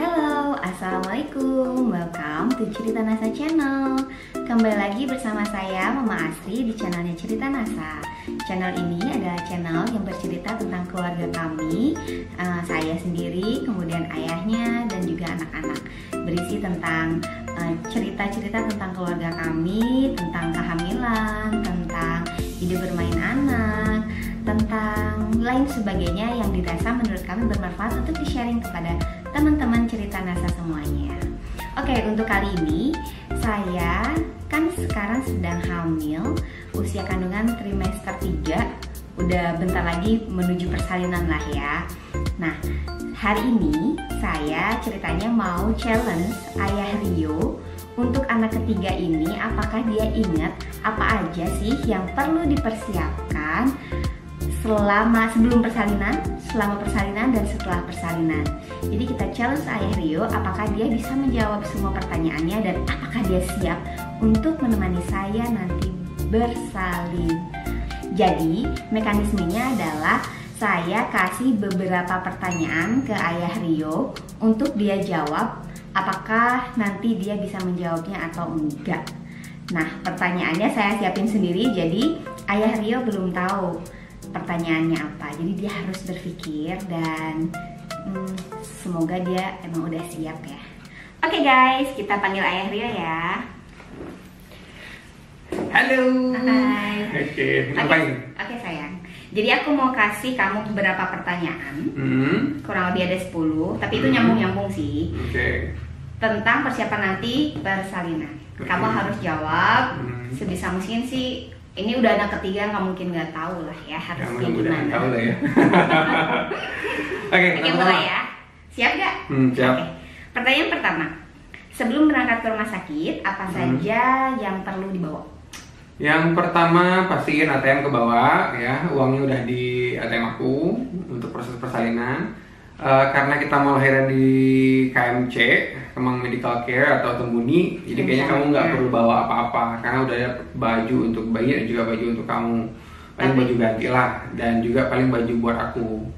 Halo, Assalamualaikum. Welcome to Cerita Nasa Channel. Kembali lagi bersama saya, Mama Asri, di channelnya Cerita Nasa. Channel ini adalah channel yang bercerita tentang keluarga kami, saya sendiri, kemudian ayahnya, dan juga anak-anak. Berisi tentang cerita-cerita tentang keluarga kami, tentang kehamilan, tentang ide bermain anak, tentang lain sebagainya yang dirasa menurut kami bermanfaat untuk di-sharing kepada teman-teman Cerita Nasa semuanya. Oke, untuk kali ini saya kan sekarang sedang hamil, usia kandungan trimester 3, udah bentar lagi menuju persalinan lah ya. Nah, hari ini saya ceritanya mau challenge Ayah Rio untuk anak ketiga ini, apakah dia ingat apa aja sih yang perlu dipersiapkan sebelum persalinan, selama persalinan, dan setelah persalinan. Jadi kita challenge Ayah Rio apakah dia bisa menjawab semua pertanyaannya dan apakah dia siap untuk menemani saya nanti bersalin. Jadi mekanismenya adalah saya kasih beberapa pertanyaan ke Ayah Rio untuk dia jawab apakah nanti dia bisa menjawabnya atau enggak. Nah, pertanyaannya saya siapin sendiri, jadi Ayah Rio belum tahu pertanyaannya apa, jadi dia harus berpikir dan semoga dia emang udah siap ya. Oke guys, kita panggil Ayah Rio ya. Halo. Hai. Oke, ngapain? Oke sayang. Jadi aku mau kasih kamu beberapa pertanyaan, kurang lebih ada 10, tapi itu nyambung-nyambung sih. Oke. Tentang persiapan nanti persalinan. Kamu harus jawab sebisa mungkin sih. Ini udah anak ketiga, nggak mungkin nggak tahu lah ya harusnya gimana. Tahu lah ya. Oke, mulai ya. Siap gak? Siap. Oke. Pertanyaan pertama, sebelum berangkat ke rumah sakit, apa saja yang perlu dibawa? Yang pertama pastiin ATM ke bawah ya, uangnya udah di ATM aku untuk proses persalinan. Karena kita mau lahiran di KMC, Kemang Medical Care atau Tembuni, jadi kayaknya kamu nggak perlu bawa apa-apa karena udah ada baju untuk bayi dan juga baju untuk kamu. Paling baju ganti lah, dan juga paling baju buat aku.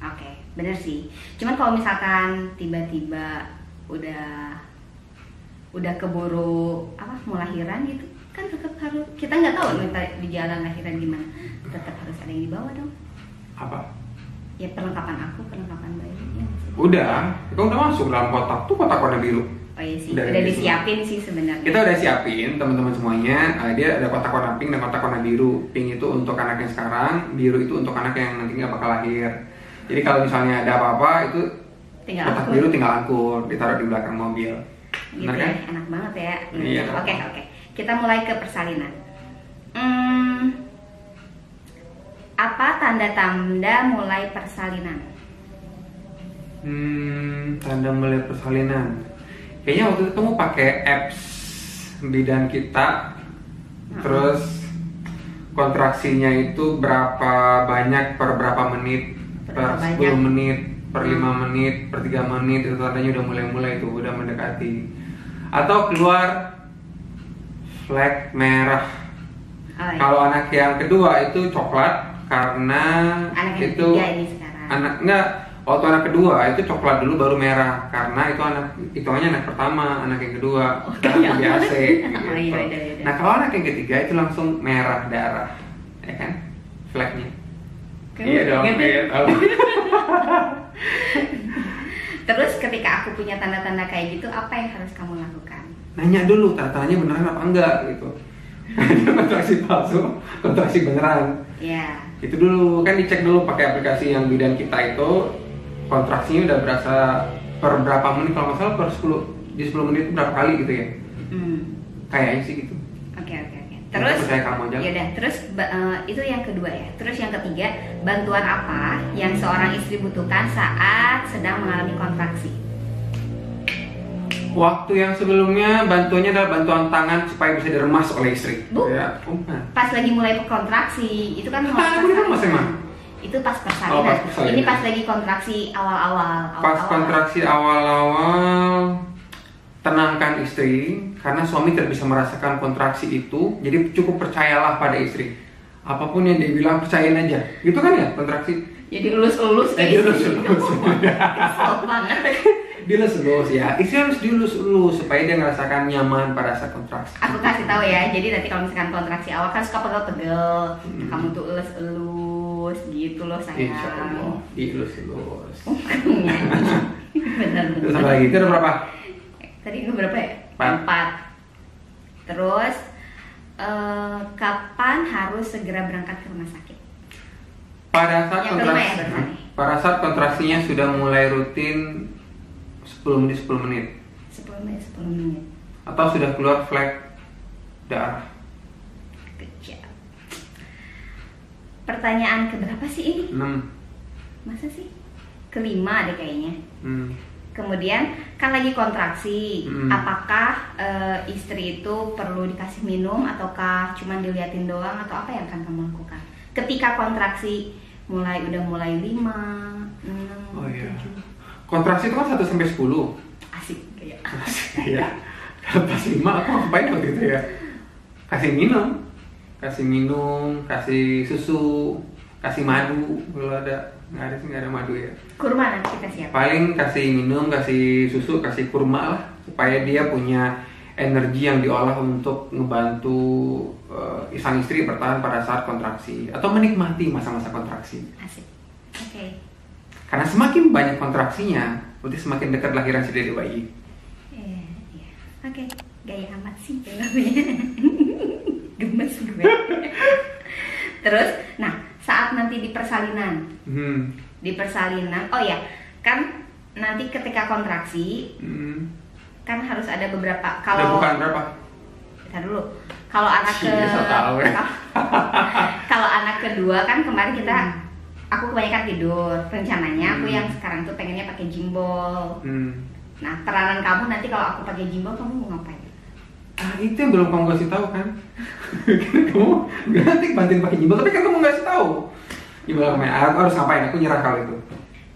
Oke, bener sih. Cuman kalau misalkan tiba-tiba udah keburu mau lahiran gitu, kan tetap harus, kita nggak tahu di jalan lahiran gimana, tetap harus ada yang dibawa dong. Apa? Ya perlengkapan aku, perlengkapan bayi ya. Udah, itu udah masuk dalam kotak tuh, kotak warna biru. Oh iya sih, udah disiapin sih sebenarnya. Kita udah siapin teman-teman semuanya. Dia ada kotak warna pink dan kotak warna biru. Pink itu untuk anak yang sekarang, biru itu untuk anak yang nantinya bakal lahir. Jadi kalau misalnya ada apa-apa itu tinggal kotak biru tinggal angkur, ditaruh di belakang mobil. Gitu Benar ya, kan? enak banget ya. Iya. Oke. Kita mulai ke persalinan. Apa tanda-tanda mulai persalinan? Tanda mulai persalinan. Kayaknya waktu itu kamu pakai apps bidan kita, terus kontraksinya itu berapa banyak per berapa menit, per 10 menit, per 5 menit, per 3 menit, itu tandanya udah mulai tuh, udah mendekati. Atau keluar flag merah. Oh, iya. Kalau anak yang kedua itu coklat, karena anak yang itu ketiga ini sekarang. Waktu anak kedua itu coklat dulu baru merah, karena itu hitungannya anak pertama, anak yang kedua sekarang BAC gitu. Iya. Nah kalau anak yang ketiga itu langsung merah darah, ya kan, flagnya. Iya dong, iya tahu. Terus ketika aku punya tanda-tanda kayak gitu, apa yang harus kamu lakukan? Nanya dulu tanda-tandanya beneran apa enggak gitu. Kontraksi palsu, kontraksi beneran. Iya. Itu dulu, kan dicek dulu pakai aplikasi yang bidan kita itu kontraksinya udah berasa per berapa menit, kalau nggak salah per 10 menit itu berapa kali gitu ya. Kayaknya sih gitu. Oke. Terus percaya kamu aja. Yaudah, terus itu yang kedua ya. Terus yang ketiga, bantuan apa yang seorang istri butuhkan saat sedang mengalami kontraksi? Waktu yang sebelumnya bantuannya adalah bantuan tangan supaya bisa diremas oleh istri. Ya, pas lagi mulai kontraksi, itu kan itu pas persalinan. Ini pas lagi kontraksi awal-awal. Pas kontraksi awal-awal, tenangkan istri karena suami tidak bisa merasakan kontraksi itu. Jadi cukup percayalah pada istri. Apapun yang dia bilang percayain aja. Gitu kan ya kontraksi? Jadi elus-elus Dilus-elus. Kesel banget. Dilus-elus ya. Istri harus dilus-elus supaya dia ngerasakan nyaman pada saat kontraksi. Aku kasih tahu ya, jadi nanti kalau misalkan kontraksi awal kan suka pegel-pegel, kamu tuh elus-elus gitu loh sayang. Insya Allah, dilus-elus. Benar-benar. Terus apa lagi? Itu ada berapa? Tadi itu berapa ya? 4. Terus kapan harus segera berangkat ke rumah sakit? Pada saat Yang kelima ya, kontraksi, barusan. pada saat kontraksinya sudah mulai rutin 10 menit 10 menit. atau sudah keluar flek darah. Kejap. Pertanyaan keberapa sih ini? 6. Masa sih? Kelima deh kayaknya. Hmm. Kemudian kan lagi kontraksi, apakah istri itu perlu dikasih minum ataukah cuma diliatin doang atau apa yang akan kamu lakukan? Ketika kontraksi udah mulai 5, 6, Oh iya. 7. Kontraksi itu kan 1 sampai 10. Asik kayak. Iya. Kalau pas 5 aku ngapain waktu itu ya? Kasih minum, kasih susu, kasih madu kalau ada. Nggak ada sih, nggak ada madu ya. Kurma nanti kita siap. Paling kasih minum, kasih susu, kasih kurma lah supaya dia punya energi yang diolah untuk ngebantu sang istri bertahan pada saat kontraksi atau menikmati masa-masa kontraksi. Asik. Oke. Karena semakin banyak kontraksinya, berarti semakin dekat lahiran si dede bayi. Iya. Oke. Gaya amat sih lagunya. Gemes gue. Terus, nah saat nanti di persalinan, oh ya, kan nanti ketika kontraksi, kan harus ada beberapa. Kalau bukan berapa? Bentar dulu. Kalau anak kalau anak kedua kan kemarin aku kebanyakan tidur. Rencananya aku yang sekarang tuh pengennya pakai gimbal. Nah, peranan kamu nanti kalau aku pakai gimbal kamu mau ngapain? Itu yang belum kamu kasih tahu kan? Kamu nanti bantuin pakai gimbal, tapi kan kamu nggak kasih tahu. Gimbal aku harus ngapain? Aku nyerah kalau itu.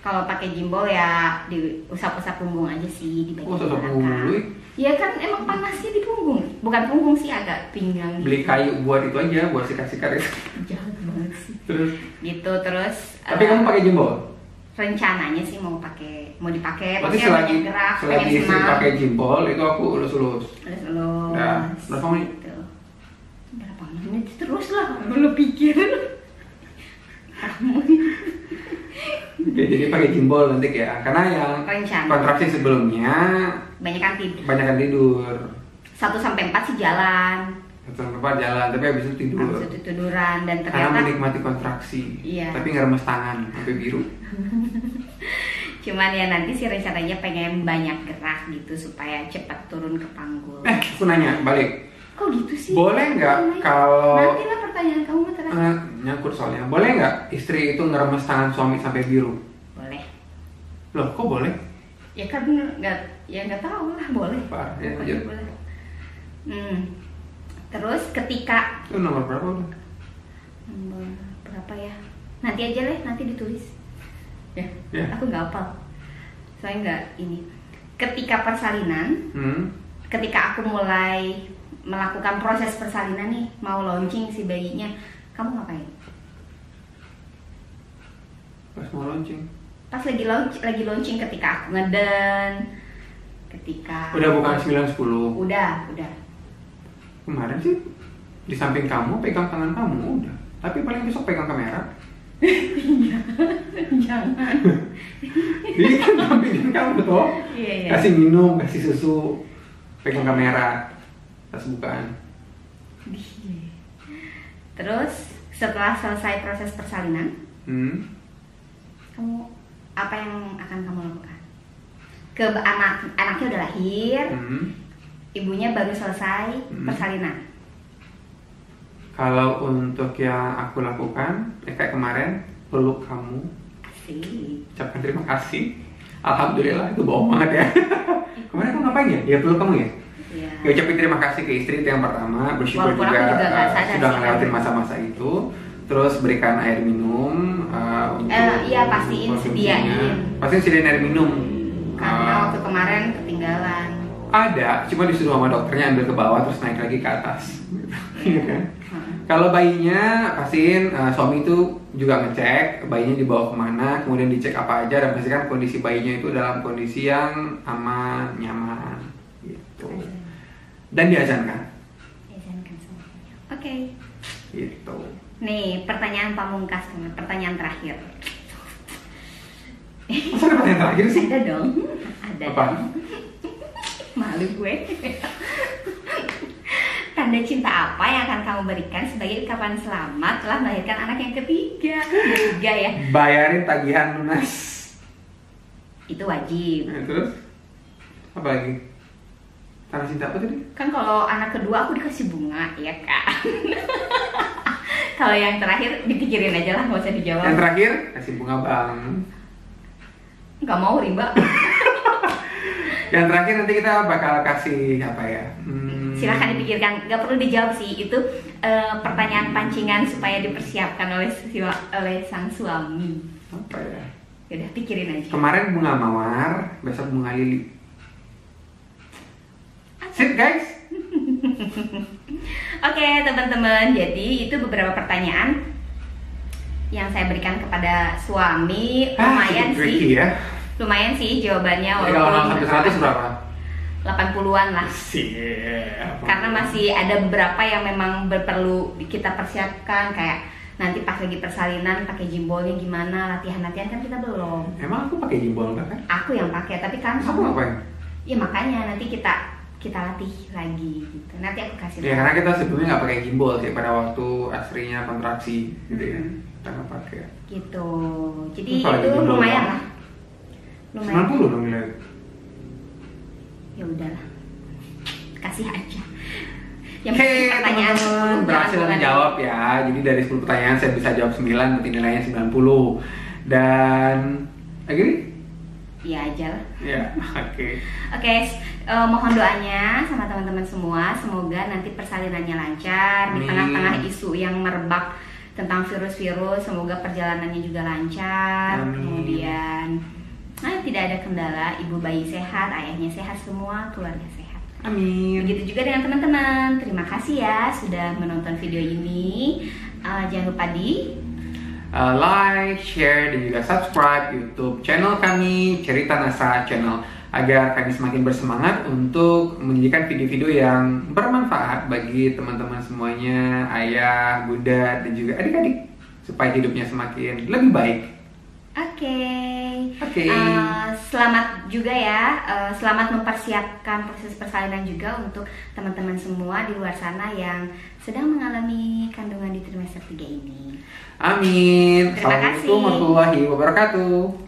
Kalau pakai gimbal ya diusap-usap punggung aja sih di bagian Usap belakang. punggung dulu. Ya kan emang panasnya di punggung. Bukan punggung sih, agak pinggang. Beli kayu buat itu aja, buat sikat-sikat itu. Jahat banget sih. Terus. Gitu terus. Tapi kamu pakai gimbal? Rencananya sih mau dipakai. Berarti Maksudnya selagi banyak gerak, pengen istri senam. pakai gimbal itu aku ulus-ulus. Elus-elus. Ya, berapa menit? Gitu. Berapa menit terus lah. Lu pikir. Kamu. Oke, jadi pakai gimbal nanti ya, karena yang Rencana. kontraksi sebelumnya Banyakan tidur. banyakan tidur. 1-4 sih jalan. Tempat jalan, tapi habis itu tidur. Habis itu tiduran dan Karena ternyata menikmati kontraksi. Iya. Tapi ngeremes tangan sampai biru. cuman ya nanti sih rencananya pengen banyak gerak gitu supaya cepat turun ke panggul. Aku nanya balik. Kok gitu sih? Boleh nggak kalau Nanti lah pertanyaan kamu mah terakhir. nyangkut soalnya. Boleh nggak istri itu ngeremes tangan suami sampai biru? Boleh. Loh, kok boleh? Ya kan nggak tahu lah boleh. Pak, ya, Pokoknya lanjut. boleh. Terus ketika Itu nomor berapa? nomor berapa ya? Nanti aja lah, nanti ditulis. Ya, Ya. aku nggak hafal. Soalnya nggak ini. Ketika persalinan, ketika aku mulai melakukan proses persalinan nih, mau launching si bayinya, kamu ngapain? Pas mau launching. Pas lagi launching ketika aku ngeden, ketika Udah bukan 9-10. udah. Kemarin sih di samping kamu pegang tangan kamu udah. Tapi paling besok pegang kamera. Jangan. Jadi kan sampingin kamu tuh. Iya. Kasih minum, kasih susu, pegang kamera. Tas bukaan. Terus setelah selesai proses persalinan, kamu apa yang akan kamu lakukan? Anaknya udah lahir, ibunya baru selesai persalinan. Kalau untuk yang aku lakukan, kayak kemarin peluk kamu, Asik. ucapkan terima kasih. Alhamdulillah, itu bohong banget ya. Kemarin aku ngapain ya? Ya peluk kamu ya. Iya. Ya, ucapin terima kasih ke istri itu yang pertama, bersyukur Walaupun juga, aku juga nggak sadar sudah sih, ngelewatin kan. masa-masa itu. Terus berikan air minum untuk Iya, pastiin konsumsinya. sediain. Pastiin sediain air minum. Karena waktu kemarin ketinggalan. Ada, cuma disuruh sama dokternya ambil ke bawah terus naik lagi ke atas. Gitu. Iya kan? Kalau bayinya pastiin suami itu juga ngecek bayinya dibawa kemana, kemudian dicek apa aja dan pastikan kondisi bayinya itu dalam kondisi yang aman, nyaman, gitu. Dan diazankan. Diazankan semuanya. Oke. Gitu. Nih pertanyaan pamungkas, pertanyaan terakhir. Masa ada pertanyaan terakhir sih? Ada dong. Ada. Apa? Dong. Malu gue. Tanda cinta apa yang akan kamu berikan sebagai ungkapan selamat telah melahirkan anak yang ketiga? Ketiga ya. Bayarin tagihan lunas. Itu wajib. Nah, terus apa lagi? Tanda cinta apa tadi? Kan kalau anak kedua aku dikasih bunga, ya kak. Kalau yang terakhir dipikirin aja lah, nggak usah dijawab. Yang terakhir kasih bunga bang. Nggak mau rimba. Yang terakhir nanti kita bakal kasih apa ya? Silahkan dipikirkan, nggak perlu dijawab sih. Itu pertanyaan pancingan supaya dipersiapkan oleh sang suami. Apa ya? Yaudah pikirin aja. Kemarin bunga mawar, besok bunga lili. Sip guys. Oke teman-teman, jadi itu beberapa pertanyaan yang saya berikan kepada suami. Lumayan cukup sih, tricky ya. lumayan sih jawabannya. Jadi kalau 0 sampai 100 berapa? 80-an lah. Siap. Karena masih ada beberapa yang memang perlu kita persiapkan, kayak nanti pas lagi persalinan pakai jimbolnya gimana, latihan-latihan kan kita belum. Emang aku pakai jimbol nggak kan? Aku yang pakai, tapi kan Aku ngapain? ya makanya nanti kita latih lagi gitu. Nanti aku kasih Ya karena kita sebelumnya nggak pakai gimbal sih pada waktu aslinya kontraksi gitu ya. Kita nggak pakai. gitu. Jadi Terus kalau itu gimbal lumayan doang? lah. Lumayan. 90 dong nilai. Ya udahlah. Kasih aja. Yang Oke penting pertanyaan teman-teman, 10 berhasil jangan menjawab ya. Jadi dari 10 pertanyaan saya bisa jawab 9, berarti nilainya 90. Dan lagi nih? Iya aja lah. Ya, oke. Oke, mohon doanya sama teman-teman semua. Semoga nanti persalinannya lancar. Di Amin. tengah-tengah isu yang merebak tentang virus-virus, semoga perjalanannya juga lancar. Amin. Kemudian tidak ada kendala, ibu bayi sehat, ayahnya sehat, semua keluarga sehat. Amin. Begitu juga dengan teman-teman. Terima kasih ya sudah menonton video ini. Jangan lupa di Like, share, dan juga subscribe YouTube channel kami, Cerita Nasa Channel, agar kami semakin bersemangat untuk menjadikan video-video yang bermanfaat bagi teman-teman semuanya, ayah, bunda, dan juga adik-adik, supaya hidupnya semakin lebih baik. Oke. Selamat juga ya, selamat mempersiapkan proses persalinan juga untuk teman-teman semua di luar sana yang sedang mengalami kandungan di trimester 3 ini. Amin. Terima kasih. Assalamualaikum warahmatullahi wabarakatuh.